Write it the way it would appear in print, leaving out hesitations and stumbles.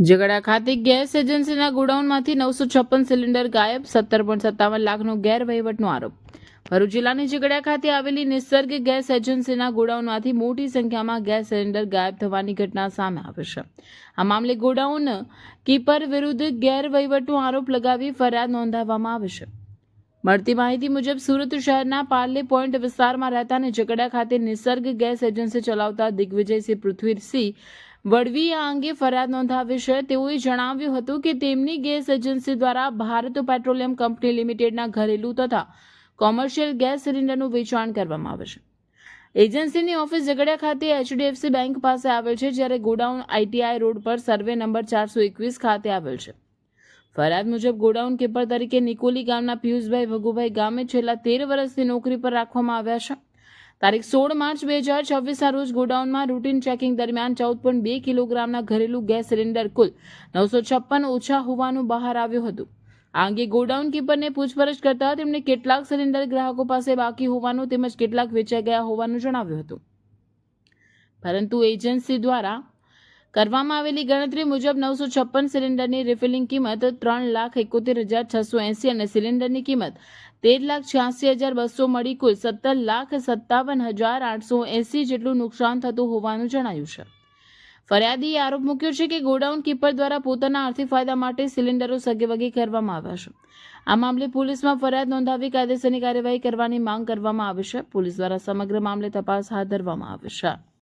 ઝઘડા ખાતે ગેસ એજન્સીના ગોડાઉનમાંથી 956 સિલિન્ડર ગાયબ, 17.57 લાખનો ગેરવહીવટનો આરોપ. ભરૂચ જિલ્લાની ઝઘડા ખાતે આવેલી નિસર્ગ ગેસ એજન્સીના ગોડાઉનમાંથી મોટી સંખ્યામાં ગેસ સિલિન્ડર ગાયબ થવાની ઘટના સામે આવી છે. આ મામલે ગોડાઉન કીપર વિરુદ્ધ ગેરવહીવટનો આરોપ લગાવી ફરિયાદ નોંધાવવામાં આવી છે. મળતી માહિતી મુજબ સુરત શહેરના પાર્લે પોઈન્ટ વિસ્તારમાં રહેતા અને ઝઘડા ખાતે નિસર્ગ ગેસ એજન્સી ચલાવતા દિગ્વિજયસિંહ પૃથ્વીસિંહ વડવીએ આ અંગે ફરિયાદ નોંધાવી છે. તેઓએ જણાવ્યું હતું કે તેમની ગેસ એજન્સી દ્વારા ભારત પેટ્રોલિયમ કંપની લિમિટેડના ઘરેલું તથા કોમર્શિયલ ગેસ સિલિન્ડરનું વેચાણ કરવામાં આવે છે. એજન્સીની ઓફિસ ઝઘડા ખાતે HDFC બેંક પાસે આવેલ છે, જ્યારે ગોડાઉન ITI રોડ પર સર્વે નંબર 421 ખાતે આવેલ છે. ફરિયાદ મુજબ ગોડાઉન કીપર તરીકે નિકોલી ગામના પિયુષભાઈ ભગુભાઈ ગામે છેલ્લા 13 વર્ષથી નોકરી પર રાખવામાં આવ્યા છે. તારીખ 16 માર્ચ 2026ના રોજ ગોડાઉનમાં રૂટીન ચેકિંગ દરમિયાન 14.2 કિલોગ્રામના ઘરેલું ગેસ સિલિન્ડર કુલ 956 ઓછા હોવાનું બહાર આવ્યું હતું. આ અંગે ગોડાઉન કીપરને પૂછપરછ કરતા તેમણે કેટલાક સિલિન્ડર ગ્રાહકો પાસે બાકી હોવાનું તેમજ કેટલાક વેચાઈ ગયા હોવાનું જણાવ્યું હતું. પરંતુ એજન્સી દ્વારા કરવામાં આવેલી ગણતરી મુજબ 956 સિલિન્ડરની રિફિલિંગ કિંમત 3,71,680 અને સિલિન્ડરની કિંમત 13,86,200 મળી કુલ 17,57,880 જેટલું નુકસાન થતું હોવાનું જણાયું છે. ફરિયાદીએ આરોપ મૂક્યો છે કે ગોડાઉન કીપર દ્વારા પોતાના આર્થિક ફાયદા માટે સિલિન્ડરો સગેવગે કરવામાં આવ્યા છે. આ મામલે પોલીસમાં ફરિયાદ નોંધાવી કાયદેસરની કાર્યવાહી કરવાની માંગ કરવામાં આવી છે. પોલીસ દ્વારા સમગ્ર મામલે તપાસ હાથ ધરવામાં આવી છે.